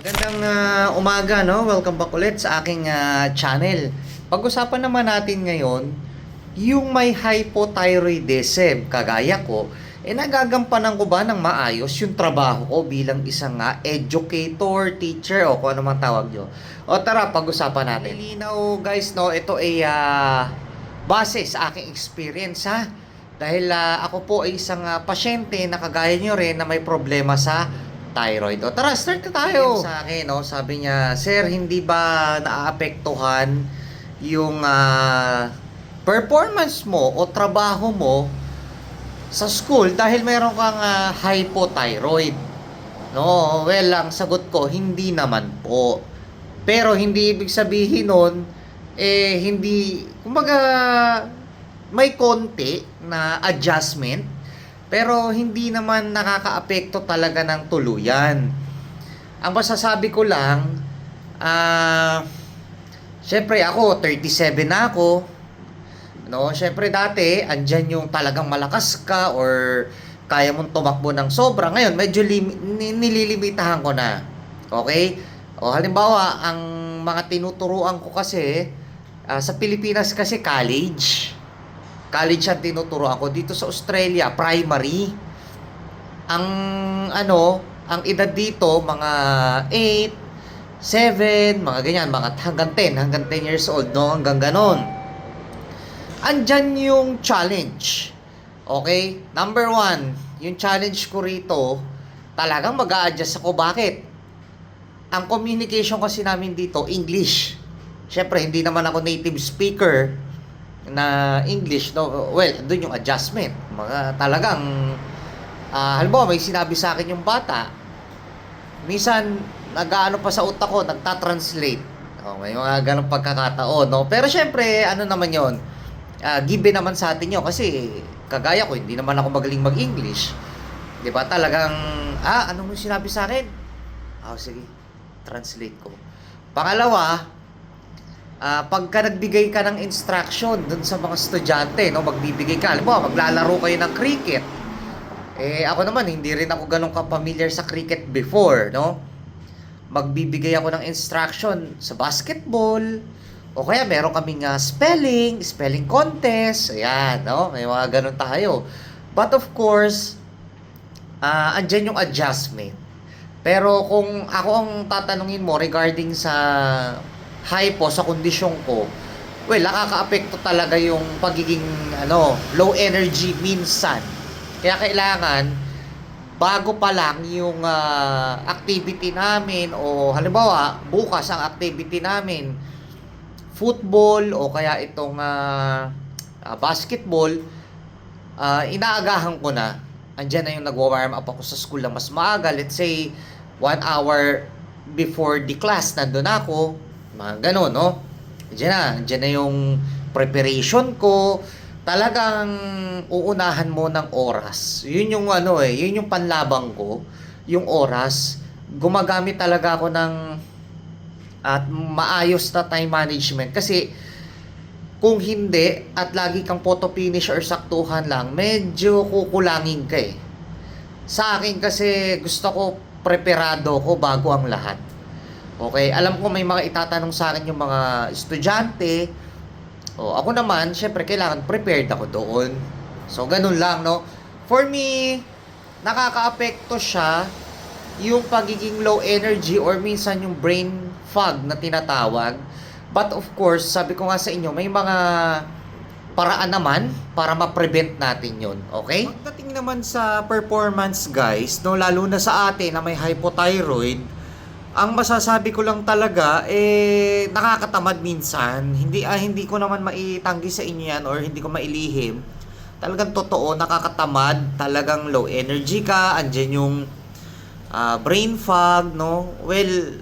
Magandang umaga, no? Welcome back ulit sa aking channel. Pag-usapan naman natin ngayon, yung may hypothyroidism, kagaya ko, nagagampanan ko ba ng maayos yung trabaho ko bilang isang educator, teacher, o kung ano man tawag nyo? O tara, pag-usapan natin. Lilinaw guys, no? Ito ay base sa aking experience, ha? Dahil ako po ay isang pasyente na kagaya nyo rin na may problema sa thyroid. O tara, start na tayo. Sa akin, no, sabi niya, sir, hindi ba naaapektuhan yung performance mo o trabaho mo sa school dahil mayroon kang hypothyroid? No, well, ang sagot ko, hindi naman po. Pero hindi ibig sabihin nun, hindi, kumbaga, may konti na adjustment, pero hindi naman nakakaapekto talaga ng tuluyan. Ang masasabi ko lang, syempre ako, 37 na ako. No, syempre dati, andyan yung talagang malakas ka or kaya mong tumakbo ng sobra. Ngayon, medyo nililimitahan ko na. Okay? O halimbawa, ang mga tinuturuan ko kasi, sa Pilipinas kasi college ang tinuturo ako. Dito sa Australia, primary. Ang edad dito, mga 8, 7, mga ganyan, mga hanggang 10 years old, no? Hanggang ganon. Andyan yung challenge. Okay? Number 1, yung challenge ko rito, talagang mag-a-adjust ako. Bakit? Ang communication kasi namin dito, English. Siyempre, hindi naman ako native speaker na English, no? Well, doon yung adjustment. Mga talagang halimbawa may sinabi sa akin yung bata, minsan nag-aano pa sa utak ko, nagta-translate. May mga ganong pagkakataon, no? Pero syempre, ano naman yon, given naman sa atin yun kasi kagaya ko, hindi naman ako magaling mag-English. 'Di ba? Talagang ano mo sinabi sa akin? Sige, translate ko. Pangalawa, pagka nagbigay ka ng instruction dun sa mga estudyante, no, magbibigay ka, halimbawa maglalaro kayo ng cricket, ako naman hindi rin ako ganun ka-familiar sa cricket before, no, magbibigay ako ng instruction sa basketball, o kaya meron kaming spelling contest, ayan, no, may mga ganun tayo. But of course, andyan yung adjustment. Pero kung ako ang tatanungin mo regarding sa hypo, sa kondisyon ko, well, nakakaapekto talaga yung pagiging low energy minsan. Kaya kailangan bago pa lang yung activity namin, o halimbawa bukas ang activity namin football o kaya itong basketball, inaagahan ko na. Andyan na yung nagwa-warm up ako sa school na mas maaga, let's say 1 hour before the class nandun ako, mga gano'n, no? Diyan na yung preparation ko. Talagang uunahan mo ng oras. Yun yung yun yung panlabang ko, yung oras. Gumagamit talaga ako ng maayos na time management. Kasi kung hindi at lagi kang photo finish or saktuhan lang, medyo kukulangin ka eh. Sa akin kasi gusto ko preparado ko bago ang lahat. Okay, alam ko may mga itatanong sa akin yung mga estudyante. Ako naman, syempre kailangan prepared ako doon. So, ganun lang, no? For me, nakakaapekto siya yung pagiging low energy or minsan yung brain fog na tinatawag. But of course, sabi ko nga sa inyo, may mga paraan naman para ma-prevent natin yun. Okay? Pagdating naman sa performance, guys, no, lalo na sa atin na may hypothyroid, ang masasabi ko lang talaga, nakakatamad minsan. Hindi ko naman maitanggi sa inyo yan or hindi ko mailihim. Talagang totoo, nakakatamad. Talagang low energy ka. Andyan yung brain fog, no? Well,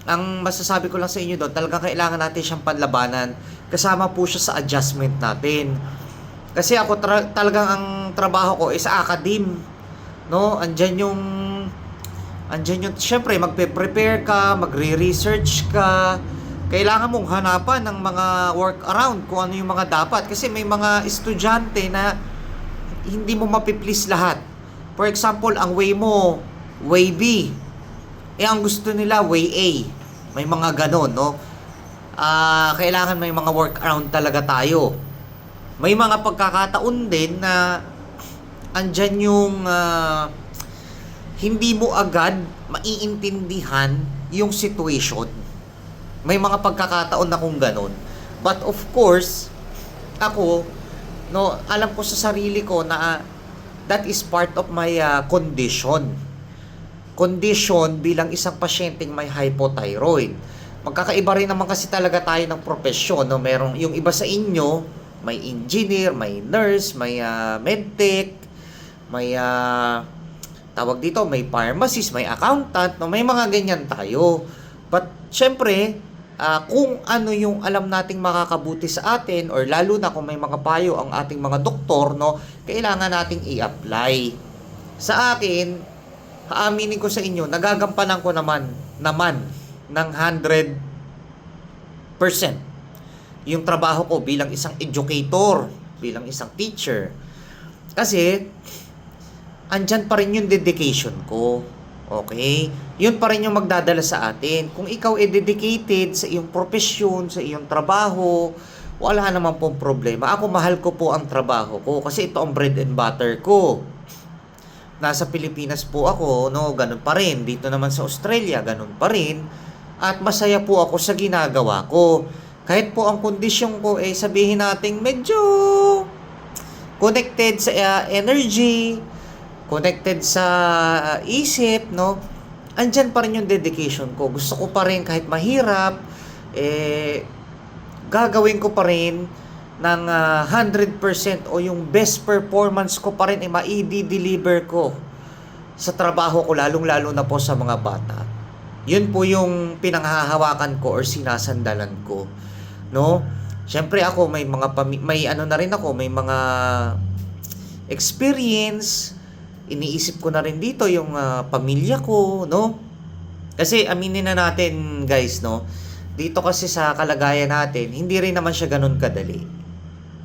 ang masasabi ko lang sa inyo doon, talagang kailangan natin siyang panlabanan. Kasama po siya sa adjustment natin. Kasi ako talagang ang trabaho ko is sa academe, no? Andyan yung syempre magpe-prepare ka, magre-research ka. Kailangan mong hanapan ng mga workaround kung ano yung mga dapat. Kasi may mga estudyante na hindi mo mapiplease lahat. For example, ang way mo, way B. ang gusto nila, way A. May mga ganon, no? Kailangan may mga workaround talaga tayo. May mga pagkakataon din na andyan yung hindi mo agad maiintindihan yung situation. May mga pagkakataon na kung ganon. But of course, ako, no, alam ko sa sarili ko na that is part of my condition. Condition bilang isang pasyenteng may hypothyroid. Magkakaiba rin naman kasi talaga tayo ng profesyon, no? Merong yung iba sa inyo, may engineer, may nurse, may medtech, may tawag dito, may pharmacist, may accountant, no? May mga ganyan tayo. But syempre, kung ano yung alam nating makakabuti sa atin, or lalo na kung may mga payo ang ating mga doktor, no, kailangan nating i-apply. Sa akin, aaminin ko sa inyo, nagagampanan ko naman ng 100% yung trabaho ko bilang isang educator, bilang isang teacher. Kasi andyan pa rin yung dedication ko. Okay? Yun pa rin yung magdadala sa atin. Kung ikaw dedicated sa iyong profesyon, sa iyong trabaho, wala naman pong problema. Ako, mahal ko po ang trabaho ko kasi ito ang bread and butter ko. Nasa Pilipinas po ako, no, ganun pa rin. Dito naman sa Australia, ganun pa rin. At masaya po ako sa ginagawa ko. Kahit po ang kondisyon ko, sabihin natin medyo connected sa energy, connected sa isip, no? Andyan pa rin yung dedication ko. Gusto ko pa rin kahit mahirap, gagawin ko pa rin ng 100% o yung best performance ko pa rin mai-deliver ko sa trabaho ko, lalong-lalo na po sa mga bata. Yun po yung pinanghahawakan ko or sinasandalan ko, no? Siyempre ako may mga may ano na rin ako, may mga experience. Iniisip ko na rin dito yung pamilya ko, no? Kasi aminin na natin, guys, no? Dito kasi sa kalagayan natin, hindi rin naman siya ganun kadali.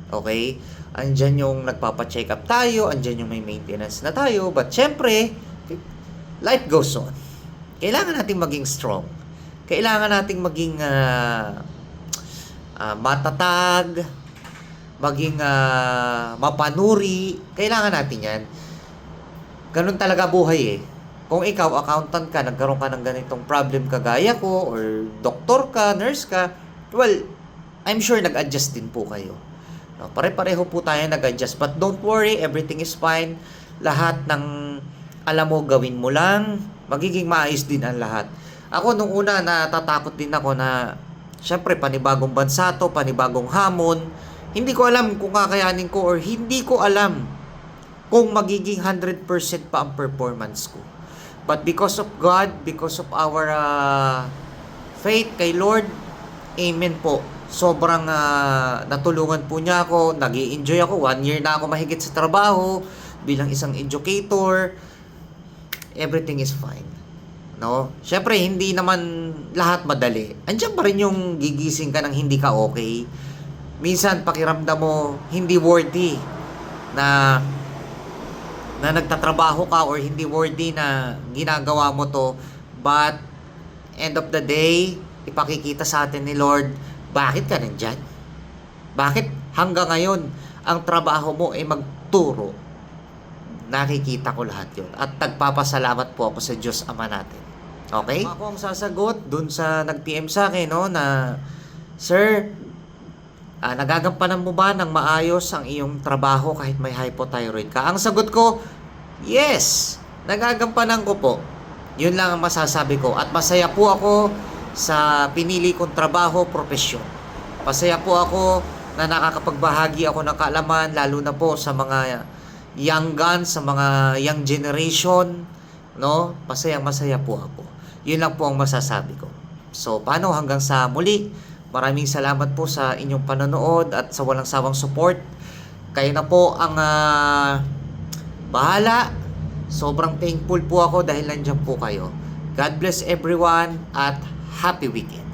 Okay? Andyan yung nagpapa-check up tayo, andyan yung may maintenance na tayo, but syempre, life goes on. Kailangan nating maging strong. Kailangan nating maging matatag, maging mapanuri. Kailangan natin yan. Ganun talaga buhay eh. Kung ikaw, accountant ka, nagkaroon ka ng ganitong problem kagaya ko, or doktor ka, nurse ka, well, I'm sure nag-adjust din po kayo. No, pare-pareho po tayo nag-adjust. But don't worry, everything is fine. Lahat ng alam mo, gawin mo lang, magiging maayos din ang lahat. Ako nung una, natatakot din ako na, syempre, panibagong bansa to, panibagong hamon. Hindi ko alam kung kakayanin ko, or hindi ko alam kung magiging 100% pa ang performance ko. But because of God, because of our faith kay Lord, amen po. Sobrang natulungan po niya ako, nag-i-enjoy ako. 1 year na ako mahigit sa trabaho, bilang isang educator. Everything is fine. No? Syempre, hindi naman lahat madali. Andiyan pa rin yung gigising ka ng hindi ka okay. Minsan, pakiramdam mo, hindi worthy na nagtatrabaho ka, or hindi worthy na ginagawa mo to. But end of the day, ipakikita sa atin ni Lord, bakit ka nandyan? Bakit hanggang ngayon ang trabaho mo ay magturo? Nakikita ko lahat yun. At nagpapasalamat po ako sa Diyos Ama natin. Okay? Ako ang sasagot dun sa nag-PM sa akin, no, na, Sir, nagagampanan mo ba ng maayos ang iyong trabaho kahit may hypothyroid ka? Ang sagot ko, yes, nagagampanan ko po. Yun lang ang masasabi ko. At masaya po ako sa pinili kong trabaho, profesyon. Masaya po ako na nakakapagbahagi ako ng kaalaman, lalo na po sa mga young guns, sa mga young generation, no? Masaya po ako. Yun lang po ang masasabi ko. So, paano, hanggang sa muli. Maraming salamat po sa inyong panonood at sa walang sawang support. Kayo na po ang bahala. Sobrang thankful po ako dahil nandiyan po kayo. God bless everyone at happy weekend.